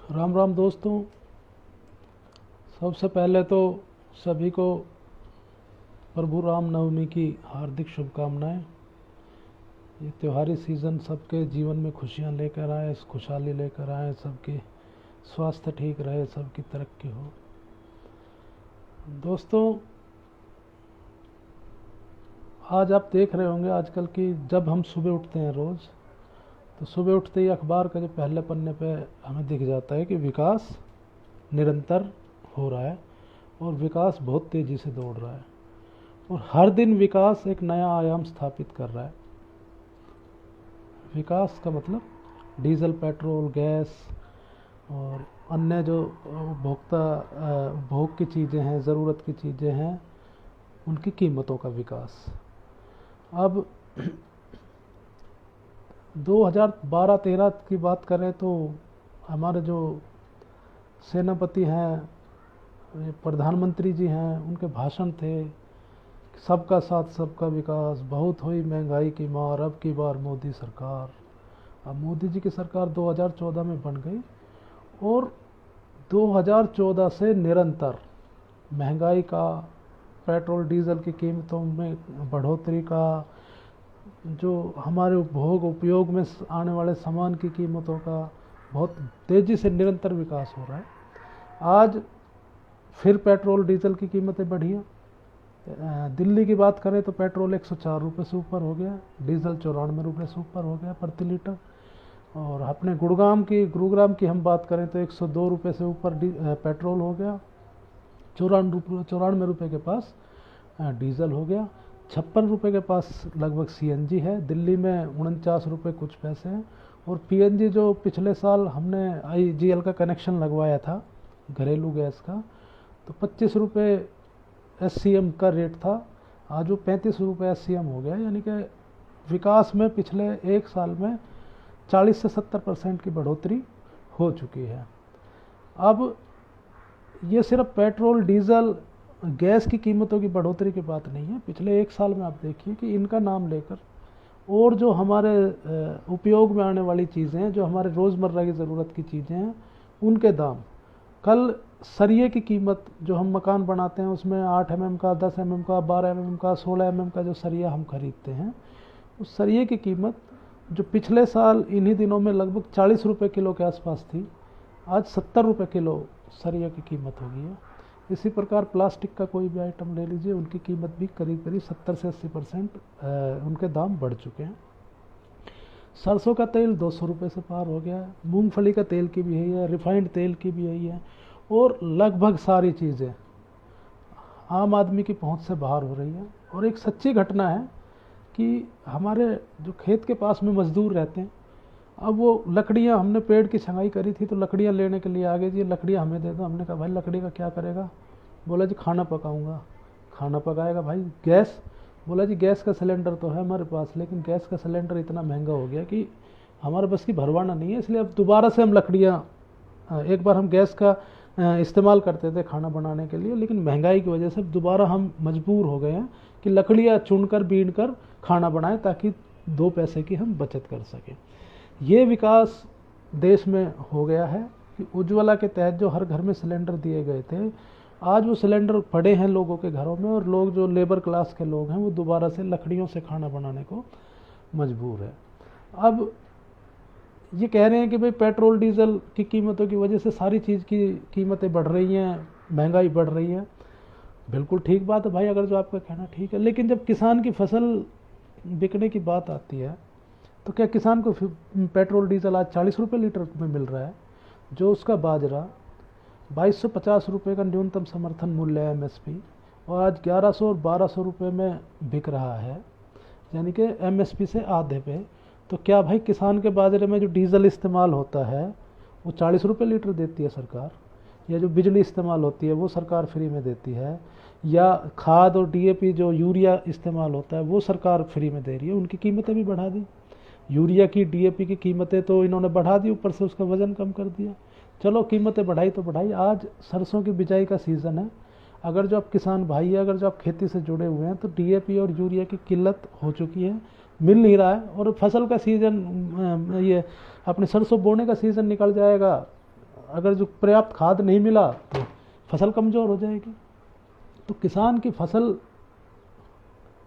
राम राम दोस्तों। सबसे पहले तो सभी को प्रभु राम नवमी की हार्दिक शुभकामनाएं। ये त्योहारी सीज़न सबके जीवन में खुशियां लेकर आए, खुशहाली लेकर आए, सबके स्वास्थ्य ठीक रहे, सबकी तरक्की हो। दोस्तों, आज आप देख रहे होंगे आजकल की जब हम सुबह उठते हैं रोज़, तो सुबह उठते ही अखबार का जो पहले पन्ने पे हमें दिख जाता है कि विकास निरंतर हो रहा है और विकास बहुत तेज़ी से दौड़ रहा है और हर दिन विकास एक नया आयाम स्थापित कर रहा है। विकास का मतलब डीजल, पेट्रोल, गैस और अन्य जो उपभोग की चीज़ें हैं, ज़रूरत की चीज़ें हैं, उनकी कीमतों का विकास। अब 2012-13 की बात करें तो हमारे जो सेनापति हैं, प्रधानमंत्री जी हैं, उनके भाषण थे, सबका साथ सबका विकास, बहुत हुई महंगाई की मार, अब की बार मोदी सरकार। अब मोदी जी की सरकार 2014 में बन गई और 2014 से निरंतर महंगाई का, पेट्रोल डीजल की कीमतों में बढ़ोतरी का, जो हमारे उपयोग में आने वाले सामान की कीमतों का बहुत तेज़ी से निरंतर विकास हो रहा है। आज फिर पेट्रोल डीजल की कीमतें बढ़ी हैं। दिल्ली की बात करें तो पेट्रोल 104 रुपये से ऊपर हो गया, डीजल 94 रुपये से ऊपर हो गया प्रति लीटर। और अपने गुरुग्राम की हम बात करें तो 102 रुपये से ऊपर पेट्रोल हो गया, 94 रुपये के पास डीजल हो गया, 56 रुपये के पास लगभग सीएनजी है। दिल्ली में 49 रुपये कुछ पैसे हैं। और पीएनजी जो पिछले साल हमने आईजीएल का कनेक्शन लगवाया था घरेलू गैस का, तो 25 रुपये एससीएम का रेट था, आज वो 35 रुपये एससीएम हो गया। यानी कि विकास में पिछले एक साल में 40 से 70% की बढ़ोतरी हो चुकी है। अब ये सिर्फ पेट्रोल, डीजल, गैस की कीमतों की बढ़ोतरी की बात नहीं है। पिछले एक साल में आप देखिए कि इनका नाम लेकर और जो हमारे उपयोग में आने वाली चीज़ें हैं, जो हमारे रोज़मर्रा की ज़रूरत की चीज़ें हैं, उनके दाम। कल सरिये की कीमत, जो हम मकान बनाते हैं उसमें 8 mm का, 10 mm का, 12 mm का, 16 mm का जो सरिया हम खरीदते हैं, उस सरिये की कीमत जो पिछले साल इन्हीं दिनों में लगभग 40 रुपये किलो के आसपास थी, आज 70 रुपये किलो सरिया की कीमत हो गई है। इसी प्रकार प्लास्टिक का कोई भी आइटम ले लीजिए, उनकी कीमत भी करीब करीब 70 से 80% उनके दाम बढ़ चुके हैं। सरसों का तेल 200 रुपये से पार हो गया है, मूंगफली का तेल की भी यही है, रिफाइंड तेल की भी यही है। और लगभग सारी चीज़ें आम आदमी की पहुंच से बाहर हो रही है। और एक सच्ची घटना है कि हमारे जो खेत के पास में मज़दूर रहते हैं, अब वो लकड़ियाँ, हमने पेड़ की छंगाई करी थी तो लकड़ियाँ लेने के लिए आ गए, जी लकड़ियाँ हमें दे दो। हमने कहा भाई लकड़ी का क्या करेगा? बोला जी खाना पकाऊंगा। खाना पकाएगा भाई? गैस? बोला जी गैस का सिलेंडर तो है हमारे पास, लेकिन गैस का सिलेंडर इतना महंगा हो गया कि हमारे बस की भरवाना नहीं है, इसलिए अब दोबारा से हम लकड़ियाँ, एक बार हम गैस का इस्तेमाल करते थे खाना बनाने के लिए, लेकिन महंगाई की वजह से दोबारा हम मजबूर हो गए हैं कि लकड़ियाँ चुनकर बीन कर खाना बनाएं ताकि 2 पैसे की हम बचत कर सकें। ये विकास देश में हो गया है कि उज्ज्वला के तहत जो हर घर में सिलेंडर दिए गए थे, आज वो सिलेंडर पड़े हैं लोगों के घरों में और लोग जो लेबर क्लास के लोग हैं वो दोबारा से लकड़ियों से खाना बनाने को मजबूर है। अब ये कह रहे हैं कि भाई पेट्रोल डीजल की कीमतों की वजह से सारी चीज़ की कीमतें बढ़ रही हैं, महंगाई बढ़ रही है। बिल्कुल ठीक बात है भाई, अगर जो आपका कहना ठीक है, लेकिन जब किसान की फसल बिकने की बात आती है तो क्या किसान को पेट्रोल डीजल आज 40 रुपये लीटर में मिल रहा है? जो उसका बाजरा 2250 रुपये का न्यूनतम समर्थन मूल्य है एमएसपी, और आज 1100 और 1200 रुपये में बिक रहा है, यानी कि एमएसपी से आधे पे। तो क्या भाई किसान के बाजरे में जो डीजल इस्तेमाल होता है वो 40 रुपये लीटर देती है सरकार, या जो बिजली इस्तेमाल होती है वो सरकार फ्री में देती है, या खाद और डीएपी जो यूरिया इस्तेमाल होता है वो सरकार फ्री में दे रही है? उनकी कीमतें भी बढ़ा दी। यूरिया की, डीएपी की कीमतें तो इन्होंने बढ़ा दी, ऊपर से उसका वज़न कम कर दिया। चलो कीमतें बढ़ाई तो बढ़ाई। आज सरसों की बिजाई का सीज़न है, अगर जो आप किसान भाई है, अगर जो आप खेती से जुड़े हुए हैं, तो डीएपी और यूरिया की किल्लत हो चुकी है, मिल नहीं रहा है। और फसल का सीज़न, ये अपने सरसों बोने का सीज़न निकल जाएगा अगर जो पर्याप्त खाद नहीं मिला तो फसल कमज़ोर हो जाएगी। तो किसान की फसल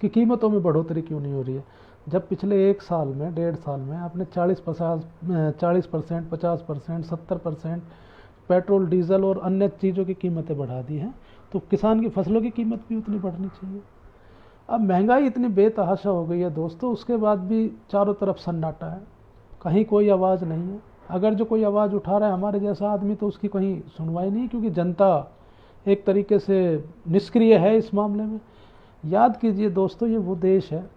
की कीमतों में बढ़ोतरी क्यों नहीं हो रही है? जब पिछले 1 साल में 1.5 साल में आपने 40%, 50%, 70% पेट्रोल डीजल और अन्य चीज़ों की कीमतें बढ़ा दी हैं, तो किसान की फसलों की कीमत भी उतनी बढ़नी चाहिए। अब महंगाई इतनी बेतहाशा हो गई है दोस्तों, उसके बाद भी चारों तरफ सन्नाटा है, कहीं कोई आवाज़ नहीं है। अगर जो कोई आवाज़ उठा रहा है हमारे जैसा आदमी, तो उसकी कहीं सुनवाई नहीं, क्योंकि जनता एक तरीके से निष्क्रिय है इस मामले में। याद कीजिए दोस्तों, ये वो देश है,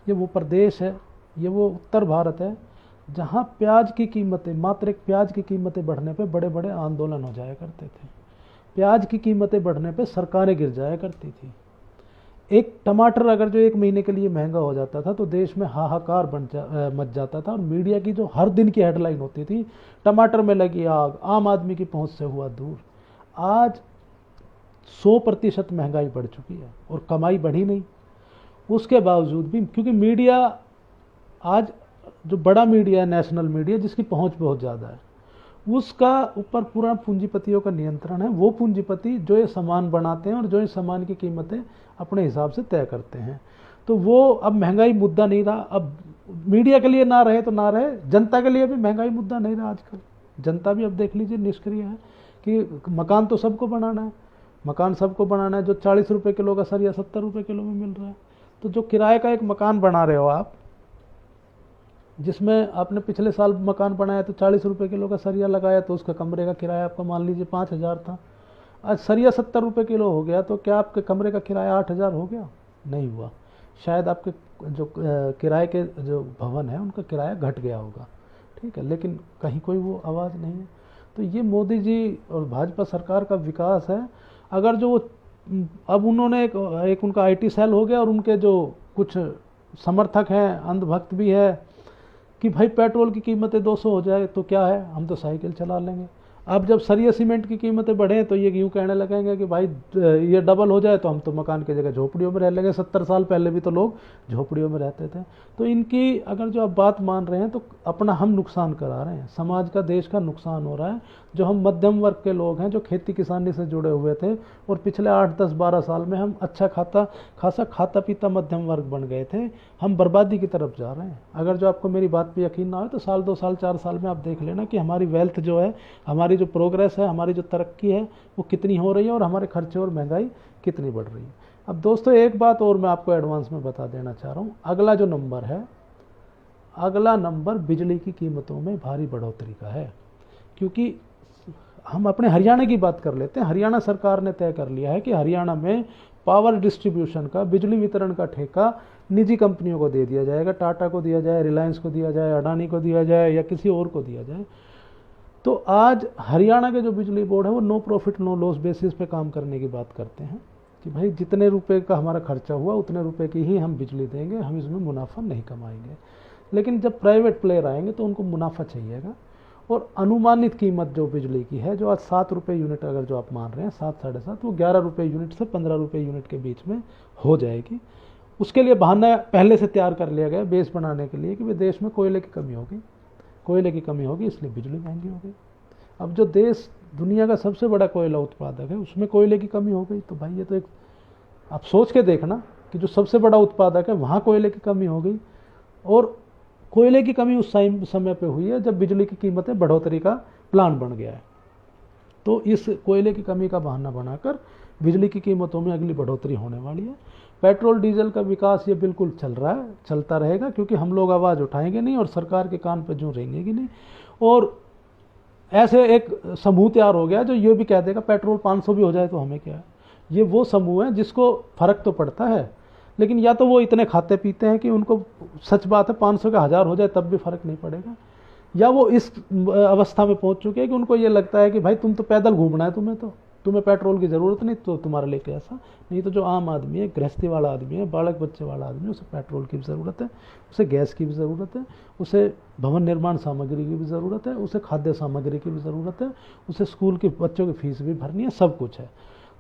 ये वो प्रदेश है, ये वो उत्तर भारत है जहाँ प्याज की कीमतें, मात्र एक प्याज की कीमतें बढ़ने पे बड़े बड़े आंदोलन हो जाया करते थे। प्याज की कीमतें बढ़ने पे सरकारें गिर जाया करती थी। एक टमाटर अगर जो 1 महीने के लिए महंगा हो जाता था तो देश में हाहाकार मच जाता था, और मीडिया की जो हर दिन की हेडलाइन होती थी, टमाटर में लगी आग, आम आदमी की पहुंच से हुआ दूर। आज 100% महंगाई बढ़ चुकी है और कमाई बढ़ी नहीं। उसके बावजूद भी, क्योंकि मीडिया आज जो बड़ा मीडिया है, नेशनल मीडिया, जिसकी पहुंच बहुत ज़्यादा है, उसका ऊपर पूरा पूंजीपतियों का नियंत्रण है। वो पूंजीपति जो ये सामान बनाते हैं और जो ये सामान की कीमतें अपने हिसाब से तय करते हैं। तो वो अब महंगाई मुद्दा नहीं रहा। अब मीडिया के लिए ना रहे तो ना रहे, जनता के लिए भी महंगाई मुद्दा नहीं रहा आजकल। जनता भी अब देख लीजिए निष्क्रिय है कि मकान तो सबको बनाना है, मकान सबको बनाना है। जो 40 रुपये किलो का सरिया 70 रुपये किलो में मिल रहा है। तो जो किराए का एक मकान बना रहे हो आप, जिसमें आपने पिछले साल मकान बनाया तो 40 रुपये किलो का सरिया लगाया, तो उसका कमरे का किराया आपका मान लीजिए 5,000 था। आज सरिया 70 रुपये किलो हो गया, तो क्या आपके कमरे का किराया 8,000 हो गया? नहीं हुआ। शायद आपके जो किराए के जो भवन है उनका किराया घट गया होगा, ठीक है, लेकिन कहीं कोई वो आवाज़ नहीं है। तो ये मोदी जी और भाजपा सरकार का विकास है। अगर जो अब उन्होंने एक उनका IT सेल हो गया, और उनके जो कुछ समर्थक हैं, अंधभक्त भी है, कि भाई पेट्रोल की कीमतें 200 हो जाए तो क्या है, हम तो साइकिल चला लेंगे। अब जब सरिया सीमेंट की कीमतें बढ़ें तो ये यूँ कहने लगेंगे कि भाई ये डबल हो जाए तो हम तो मकान की जगह झोपड़ियों में रह लेंगे। 70 साल पहले भी तो लोग झोपड़ियों में रहते थे। तो इनकी अगर जो आप बात मान रहे हैं तो अपना हम नुकसान करा रहे हैं, समाज का, देश का नुकसान हो रहा है। जो हम मध्यम वर्ग के लोग हैं, जो खेती किसानी से जुड़े हुए थे, और पिछले 8, 10, 12 साल में हम अच्छा खासा खाता पीता मध्यम वर्ग बन गए थे, हम बर्बादी की तरफ जा रहे हैं। अगर जो आपको मेरी बात पे यकीन ना हो तो साल 2 साल 4 साल में आप देख लेना कि हमारी वेल्थ जो है, हमारी जो प्रोग्रेस है, हमारी जो तरक्की है, वो कितनी हो रही है, और हमारे खर्चे और महंगाई कितनी बढ़ रही है। अब दोस्तों एक बात और मैं आपको एडवांस में बता देना चाह रहा हूँ। अगला जो नंबर है, अगला नंबर बिजली की कीमतों में भारी बढ़ोतरी का है। क्योंकि हम अपने हरियाणा की बात कर लेते हैं। हरियाणा सरकार ने तय कर लिया है कि हरियाणा में पावर डिस्ट्रीब्यूशन का, बिजली वितरण का ठेका निजी कंपनियों को दे दिया जाएगा। टाटा को दिया जाए, रिलायंस को दिया जाए, अडानी को दिया जाए, या किसी और को दिया जाए। तो आज हरियाणा के जो बिजली बोर्ड है वो no profit no loss basis पे काम करने की बात करते हैं कि भाई जितने रुपए का हमारा खर्चा हुआ उतने रुपए की ही हम बिजली देंगे, हम इसमें मुनाफा नहीं कमाएंगे। लेकिन जब प्राइवेट प्लेयर आएंगे तो उनको मुनाफा चाहिएगा। और अनुमानित कीमत जो बिजली की है, जो आज 7 रुपये यूनिट अगर जो आप मान रहे हैं, 7, 7.5, वो 11 रुपये यूनिट से 15 रुपये यूनिट के बीच में हो जाएगी। उसके लिए बहाना पहले से तैयार कर लिया गया बेस बनाने के लिए कि भाई देश में कोयले की कमी होगी, कोयले की कमी होगी, इसलिए बिजली महंगी हो गई। अब जो देश दुनिया का सबसे बड़ा कोयला उत्पादक है, उसमें कोयले की कमी हो गई, तो भाई ये तो एक आप सोच के देखना कि जो सबसे बड़ा उत्पादक है वहाँ कोयले की कमी हो गई। और कोयले की कमी उस समय पे हुई है जब बिजली की कीमतें बढ़ोतरी का प्लान बन गया है। तो इस कोयले की कमी का बहाना बनाकर बिजली की कीमतों में अगली बढ़ोतरी होने वाली है। पेट्रोल डीजल का विकास ये बिल्कुल चल रहा है, चलता रहेगा, क्योंकि हम लोग आवाज़ उठाएंगे नहीं और सरकार के कान पर जूं रहेंगे नहीं। और ऐसे एक समूह तैयार हो गया जो ये भी कह देगा पेट्रोल 500 भी हो जाए तो हमें क्या है। ये वो समूह है जिसको फ़र्क तो पड़ता है, लेकिन या तो वो इतने खाते पीते हैं कि उनको सच बात है 500 का 1000 हो जाए तब भी फ़र्क नहीं पड़ेगा, या वो इस अवस्था में पहुंच चुके हैं कि उनको ये लगता है कि भाई तुम तो पैदल घूमना है, तुम्हें पेट्रोल की ज़रूरत नहीं, तो तुम्हारे लिए कैसा। नहीं तो जो आम आदमी है, गृहस्थी वाला आदमी है, बालक बच्चे वाला आदमी है, उसे पेट्रोल की भी ज़रूरत है, उसे गैस की भी ज़रूरत है, उसे भवन निर्माण सामग्री की भी ज़रूरत है, उसे खाद्य सामग्री की भी ज़रूरत है, उसे स्कूल के बच्चों की फीस भी भरनी है, सब कुछ है।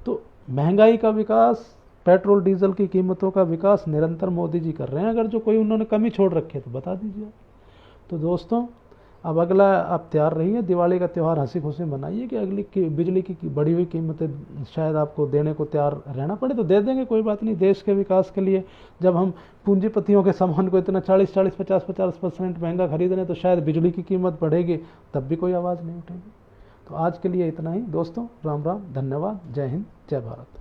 तो महंगाई का विकास, पेट्रोल डीजल की कीमतों का विकास निरंतर मोदी जी कर रहे हैं। अगर जो कोई उन्होंने कमी छोड़ रखी है तो बता दीजिए। तो दोस्तों अब अगला आप तैयार रहिए, दिवाली का त्यौहार हंसी खुशी मनाइए कि अगली की बिजली की बढ़ी हुई कीमतें शायद आपको देने को तैयार रहना पड़े तो दे देंगे, कोई बात नहीं। देश के विकास के लिए जब हम पूंजीपतियों के सामान को इतना 40-40, 50-50% महंगा खरीद रहे हैं तो शायद बिजली की कीमत बढ़ेगी तब भी कोई आवाज़ नहीं उठेगी। तो आज के लिए इतना ही दोस्तों, राम राम, धन्यवाद, जय हिंद, जय भारत।